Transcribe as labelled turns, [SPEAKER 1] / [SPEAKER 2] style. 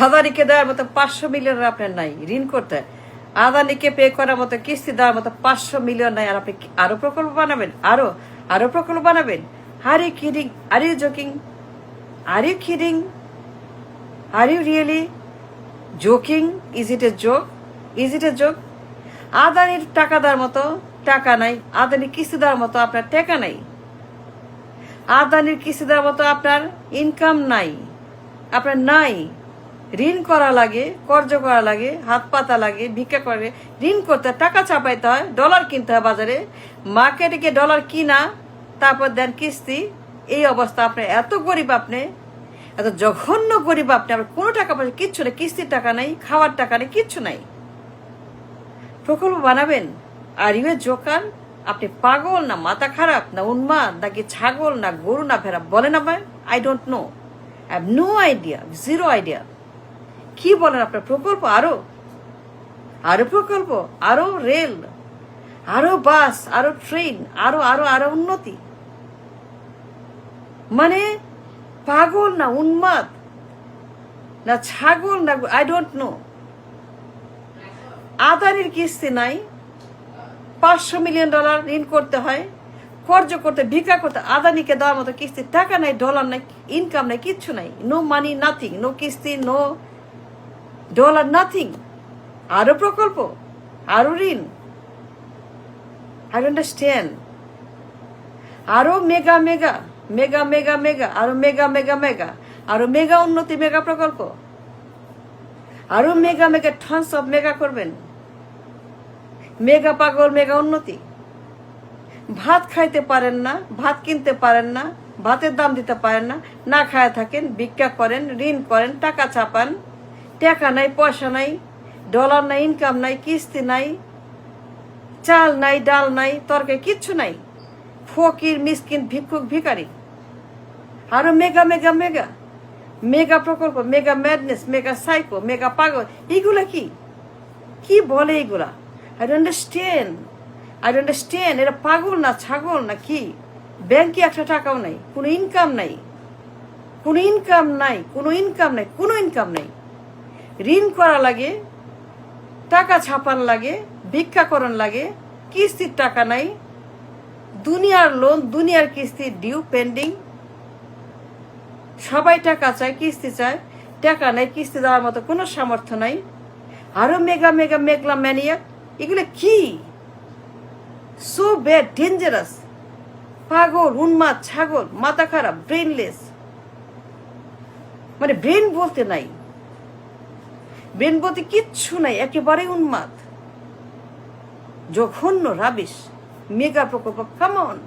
[SPEAKER 1] আদানিকে দেওয়ার মতো 500 মিলিয়ন আপনার নাই ঋণ করতে, আদানিকে পে করার মতো কিস্তি দেওয়ার মতো 500 মিলিয়ন নাই, আর আপনি আরো প্রকল্প বানাবেন, আরো প্রকল্প বানাবেন? Are you kidding? Are you joking? Are you kidding? Are you really joking? Is it a joke? Is it a joke? আদানির টাকা দেওয়ার মতো টাকা নাই, আদানির কিস্তি দেওয়ার মতো আপনার টাকা নাই, আদানির কিস্তি দেওয়ার মতো আপনার ইনকাম নাই, আপনার নাই। ঋণ করা লাগে, কর্জ করা লাগে, হাত পাতা লাগে, ভিক্ষা করে ঋণ করতে, টাকা চাপাইতে হয়, ডলার কিনতে হয় বাজারে, মার্কেটে গিয়ে ডলার কিনা, তারপর দেন কিস্তি। এই অবস্থা। আপনি এত গরিব, আপনি এত জঘন্য গরিব, আপনি আপনার কোনো টাকা পয়সা কিচ্ছু নেই, কিস্তির টাকা নেই, খাওয়ার টাকা নেই, কিচ্ছু নাই। প্রকল্প বানাবেন? Are you a joker? আপনি পাগল না মাথা খারাপ না উন্মাদ নাকি ছাগল না গরু না ভেড়া বলেন আমায়? I don't know, I have no idea, zero idea. কি বলেন আপনার প্রকল্প? আরো প্রকল্প, আরো রেল, আরো বাস, আরো ট্রেন, আরো আরো আরো উন্নতি। মানে পাগল না উন্মাদ না ছাগল না, আই ডোন্ট নো। আদানির কিস্তি নাই, 500 মিলিয়ন ডলার ঋণ করতে হয়, কর্জ করতে, ভিক্ষা করতে, আদানিকে দেওয়ার মতো কিস্তির টাকা নাই, ডলার নাই, ইনকাম নাই, কিচ্ছু নাই, নো মানি, নাথিং, নো কিস্তি, নো ডলার, নাথিং। আরো প্রকল্প, আরো ঋণ, আই আন্ডারস্ট্যান্ড। আরো mega mega mega mega mega, আরো মেগা মেগা মেগা, আরো মেগা উন্নতি, মেগা প্রকল্প, আরো mega mega tonnes of mega করবেন, মেগা পাগল, মেগা উন্নতি। ভাত খাইতে পারেন না, ভাত কিনতে পারেন না, ভাতের দাম দিতে পারেন না, না খায় থাকেন, ভিক্ষা করেন, ঋণ করেন, টাকা চাপান, টাকা নাই, পয়সা নাই, ডলার নাই, ইনকাম নাই, কিস্তি নাই, চাল নাই, ডাল নাই, তরকারি, কিচ্ছু নাই, ফকির, মিসকিন, ভিক্ষুক, ভিখারি। আরো মেগা মেগা মেগা মেগা প্রকল্প, mega madness, mega psycho, mega পাগল। এইগুলা কি বলে এইগুলা? I don't understand. এরা পাগল না ছাগল না কি? ব্যাংকে একটা টাকাও নাই, কোনো ইনকাম নাই, কোনো ইনকাম নাই, কোনো ইনকাম নাই, কোনো ইনকাম নাই। ঋণ করা লাগে, টাকা ছাপান লাগে, ভিক্ষা করণ লাগে, কিস্তির টাকা নাই, দুনিয়ার লোন, দুনিয়ার কিস্তি ডিউ পেন্ডিং, সবাই টাকা চায়, কিস্তি চায়, টাকা নাই, কিস্তি দেওয়ার মতো কোনো সামর্থ্য নাই। আরো মেগা মেগা মেগলা ম্যানিয়াক। এগুলো কি? সো ব্যাড, ডেঞ্জারাস, পাগল, উন্মাদ, ছাগল, মাথা খারাপ, ব্রেনলেস। মানে ব্রেন বলতে নাই, ব্রেন বলতে কিচ্ছু নাই, একেবারে উন্মাদ, জঘন্য, রাবিশ, মেগা প্রকল্প। Come on.